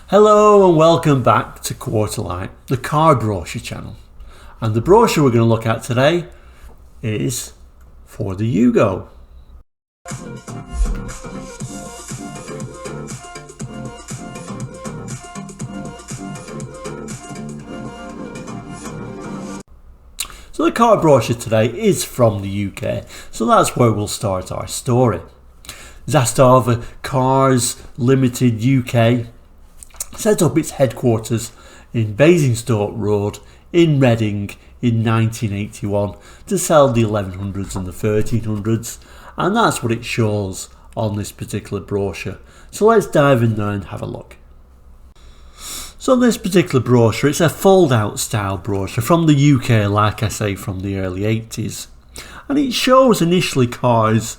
Hello and welcome back to Quarterlight, the car brochure channel. And the brochure we're going to look at today is for the Yugo. So the car brochure today is from the UK, so that's where we'll start our story. Zastava Cars Limited UK set up its headquarters in Basingstoke Road in Reading in 1981 to sell the 1100s and the 1300s, and that's what it shows on this particular brochure. So let's dive in there and have a look. So this particular brochure, it's a fold-out style brochure from the UK, like I say, from the early 80s, and it shows initially cars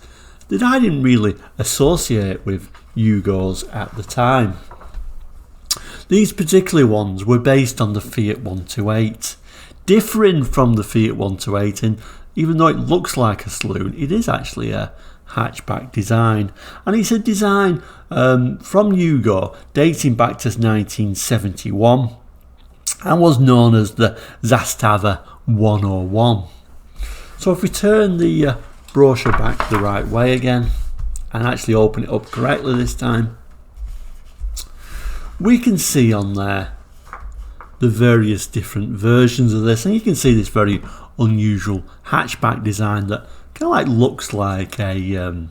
that I didn't really associate with Yugos at the time. These particular ones were based on the Fiat 128, differing from the Fiat 128, and even though it looks like a saloon, it is actually a hatchback design, and it's a design from Yugo dating back to 1971 and was known as the Zastava 101. So if we turn the brochure back the right way again and actually open it up correctly this time, we can see on there the various different versions of this, and you can see this very unusual hatchback design that kind of like looks like a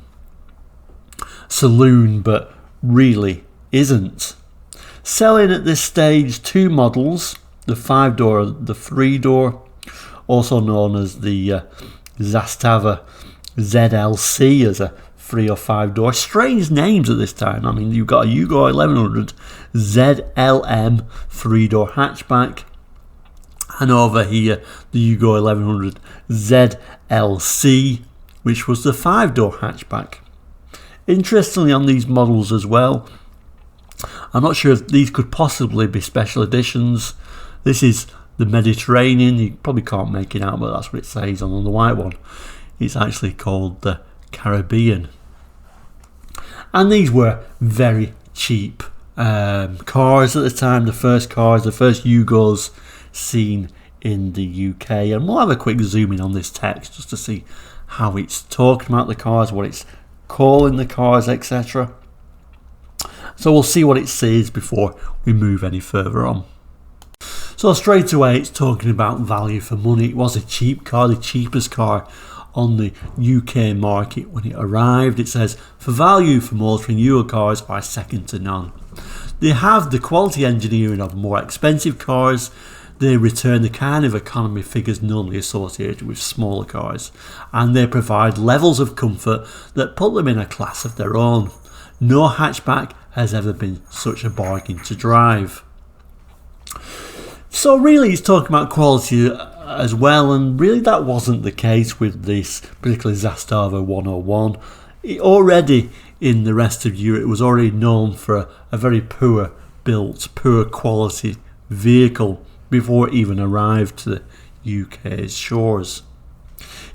saloon but really isn't. Selling at this stage two models, the 5-door, the 3-door, also known as the Zastava ZLC as a 3 or 5-door. Strange names at this time. I mean, you've got a Yugo 1100 ZLM 3-door hatchback, and over here the Yugo 1100 ZLC, which was the 5-door hatchback. Interestingly, on these models as well, I'm not sure if these could possibly be special editions. This is the Mediterranean. You probably can't make it out, but that's what it says on the white one. It's actually called the Caribbean. And these were very cheap cars at the time, the first Yugos seen in the UK. And we'll have a quick zoom in on this text just to see how it's talking about the cars, what it's calling the cars, etc. So we'll see what it says before we move any further on. So straight away it's talking about value for money. It was a cheap car, the cheapest car on the UK market when it arrived. It says, for value for motoring, Yugo cars are second to none. They have the quality engineering of more expensive cars. They return the kind of economy figures normally associated with smaller cars, and they provide levels of comfort that put them in a class of their own. No hatchback has ever been such a bargain to drive. So really it's talking about quality as well, and really that wasn't the case with this particular Zastava 101. Already in the rest of Europe, it was already known for a very poor built, poor quality vehicle before it even arrived to the UK's shores.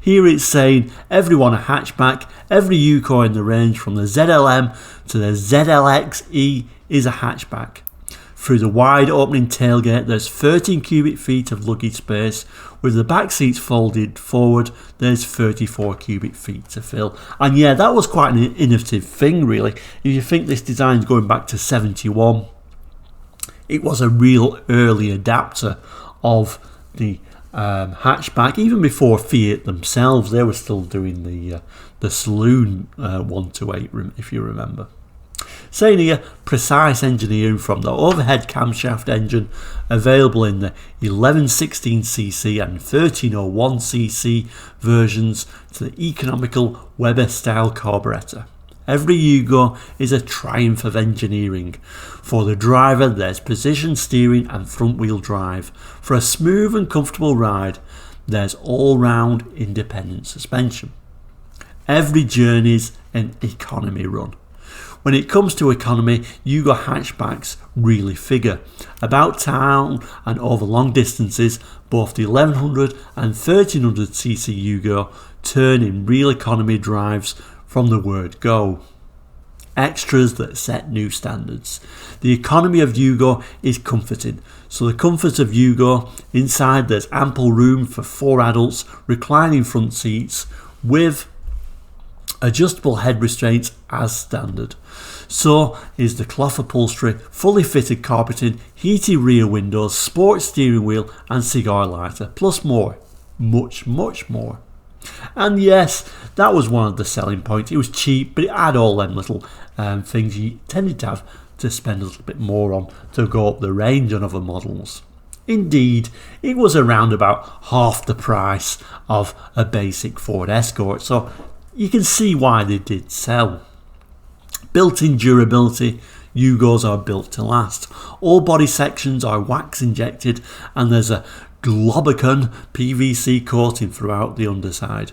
Here it's saying everyone a hatchback, every Yugo in the range from the ZLM to the ZLXE is a hatchback. Through the wide opening tailgate there's 13 cubic feet of luggage space. With the back seats folded forward there's 34 cubic feet to fill. And yeah, that was quite an innovative thing really. If you think this design's going back to 71, it was a real early adapter of the hatchback. Even before Fiat themselves, they were still doing the saloon 128, if you remember. Saying here, precise engineering from the overhead camshaft engine available in the 1116cc and 1301cc versions to the economical Weber style carburetor. Every Yugo is a triumph of engineering. For the driver there's precision steering and front wheel drive. For a smooth and comfortable ride there's all-round independent suspension. Every journey's an economy run. When it comes to economy, Yugo hatchbacks really figure. About town and over long distances, both the 1100 and 1300cc Yugo turn in real economy drives from the word go. extras that set new standards. The economy of Yugo is comforting. So the comfort of Yugo, inside there's ample room for 4 adults, reclining front seats with adjustable head restraints as standard. So is the cloth upholstery, fully fitted carpeting, heated rear windows, sports steering wheel and cigar lighter, plus more. Much more. And yes, that was one of the selling points. It was cheap, but it had all them little things you tended to have to spend a little bit more on to go up the range on other models. Indeed, it was around about half the price of a basic Ford Escort, so you can see why they did sell. Built-in durability, Yugos are built to last. All body sections are wax injected and there's a Globicon PVC coating throughout the underside,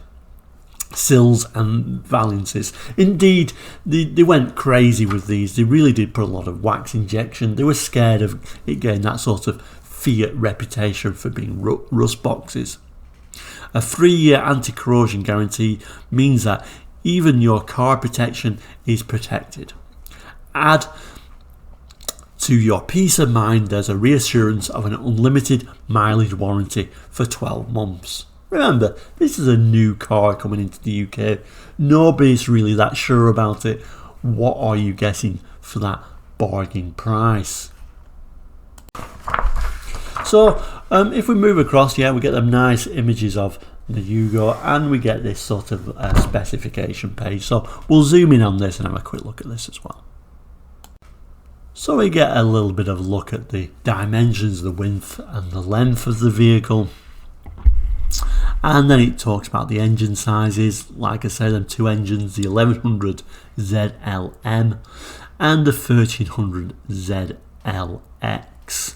sills and valances. Indeed, they went crazy with these. They really did put a lot of wax injection. They were scared of it getting that sort of Fiat reputation for being rust boxes. A 3-year anti-corrosion guarantee means that even your car protection is protected. Add to your peace of mind, there's a reassurance of an unlimited mileage warranty for 12 months. Remember, this is a new car coming into the UK. Nobody's really that sure about it. What are you getting for that bargain price? So, if we move across, we get them nice images of the Yugo and we get this sort of specification page. So we'll zoom in on this and have a quick look at this as well. So we get a little bit of a look at the dimensions, the width and the length of the vehicle. And then it talks about the engine sizes. Like I said, them 2 engines, the 1100 ZLM and the 1300 ZLX.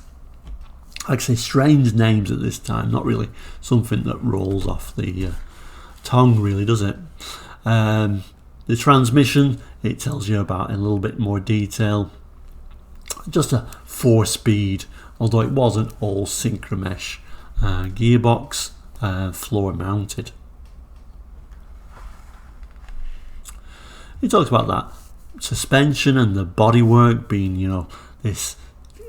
Like I say, strange names at this time, not really something that rolls off the tongue really, does it? The transmission, it tells you about in a little bit more detail. Just a 4-speed, although it wasn't all synchromesh gearbox, floor mounted. He talks about that suspension and the bodywork being, this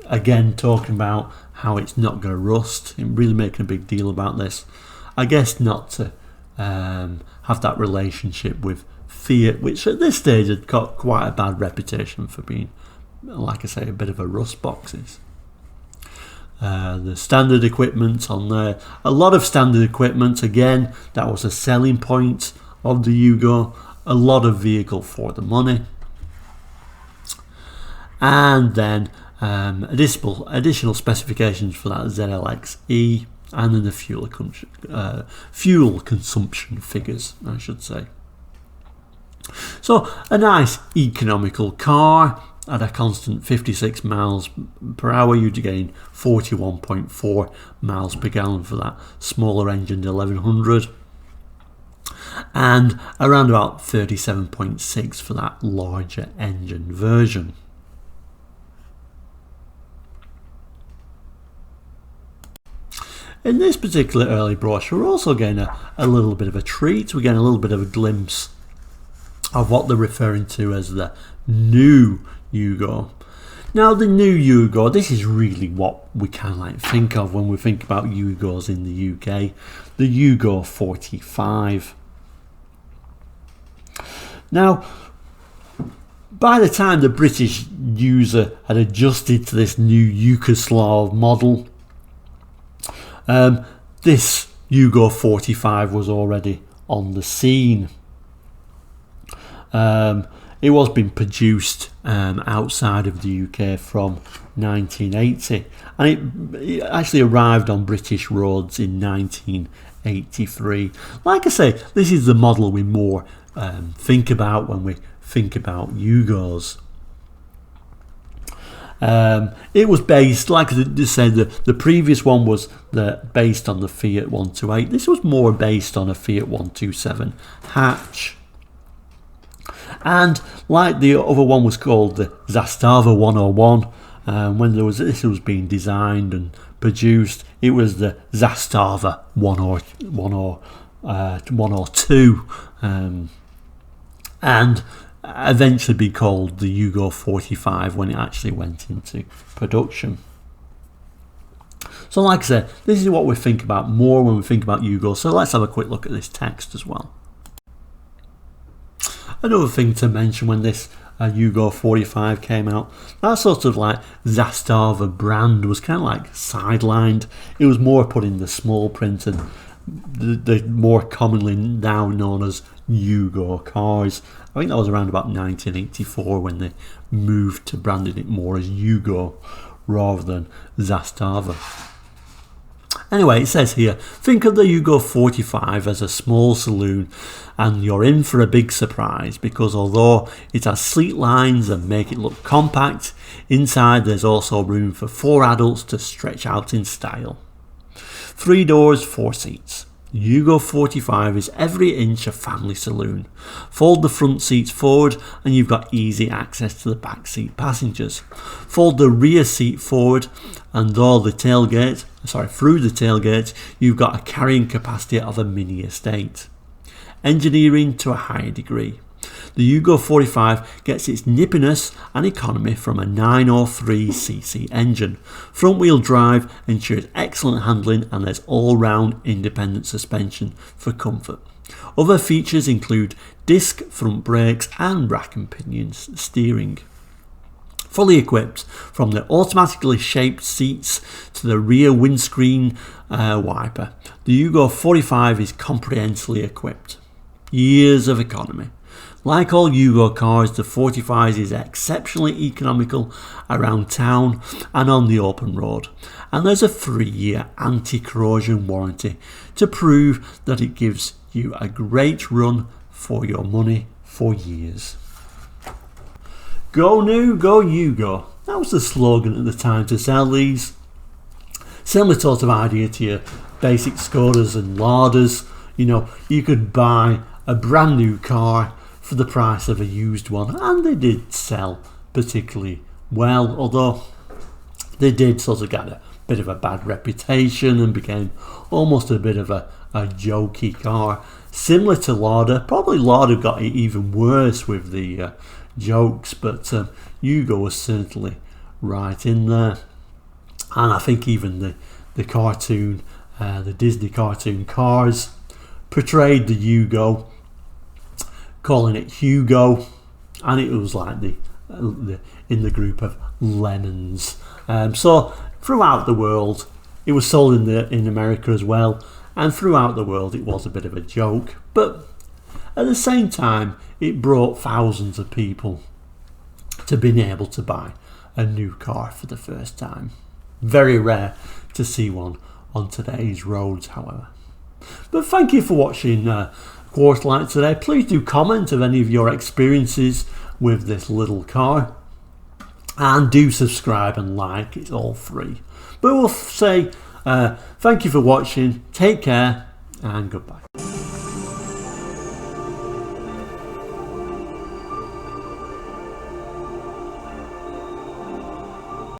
again talking about how it's not going to rust. I'm really making a big deal about this. I guess not to have that relationship with Fiat, which at this stage had got quite a bad reputation for being, like I say, a bit of a rust boxes. The standard equipment on there, a lot of standard equipment. Again, that was a selling point of the Yugo. A lot of vehicle for the money. And then additional specifications for that ZLX-E and then the fuel consumption figures, I should say. So a nice economical car at a constant 56 miles per hour. You'd gain 41.4 miles per gallon for that smaller engine 1100 and around about 37.6 for that larger engine version. In this particular early brochure, we're also getting a little bit of a treat. We're getting a little bit of a glimpse of what they're referring to as the new Yugo. Now, the new Yugo, this is really what we kind of think of when we think about Yugos in the UK. The Yugo 45. Now, by the time the British user had adjusted to this new Yugoslav model, this Yugo 45 was already on the scene. It was being produced outside of the UK from 1980 and it actually arrived on British roads in 1983. Like I say, this is the model we more think about when we think about Yugos. It was based, like I said, the previous one was based on the Fiat 128. This was more based on a Fiat 127 hatch. And like the other one was called the Zastava 101, when this was being designed and produced, it was the Zastava 102. And eventually be called the Yugo 45 when it actually went into production. So like I said, this is what we think about more when we think about Yugo, so let's have a quick look at this text as well. Another thing to mention when this Yugo 45 came out, that sort of like Zastava brand was kind of like sidelined. It was more put in the small print and the more commonly now known as Yugo cars. I think that was around about 1984 when they moved to branding it more as Yugo rather than Zastava. Anyway, it says here, think of the Yugo 45 as a small saloon and you're in for a big surprise, because although it has sleek lines and make it look compact, inside there's also room for 4 adults to stretch out in style. 3 doors, 4 seats. Yugo 45 is every inch a family saloon. Fold the front seats forward and you've got easy access to the back seat passengers. Fold the rear seat forward and through the tailgate, you've got a carrying capacity of a mini estate. Engineering to a higher degree. The Yugo 45 gets its nippiness and economy from a 903cc engine. Front wheel drive ensures excellent handling and there's all-round independent suspension for comfort. Other features include disc front brakes and rack and pinion steering. Fully equipped, from the automatically shaped seats to the rear windscreen wiper, the Yugo 45 is comprehensively equipped. Years of economy. Like all Yugo cars, the 45 is exceptionally economical around town and on the open road, and there's a 3-year anti-corrosion warranty to prove that it gives you a great run for your money for years. Go new, go Yugo. That was the slogan at the time to sell these. Similar sort of idea to your basic Skodas and Ladas. You know, you could buy a brand new car for the price of a used one, and they did sell particularly well, although they did sort of get a bit of a bad reputation and became almost a bit of a jokey car, similar to Lada. Probably Lada got it even worse with the jokes, but Yugo was certainly right in there. And I think even the cartoon, the Disney cartoon Cars, portrayed the Yugo, calling it Hugo, and it was like the in the group of lemons. So throughout the world, it was sold in America as well, and throughout the world it was a bit of a joke. But at the same time, it brought thousands of people to being able to buy a new car for the first time. Very rare to see one on today's roads, however. But thank you for watching Quarterlight today. Please do comment of any of your experiences with this little car, and do subscribe and like. It's all free. But we'll say thank you for watching, take care and goodbye.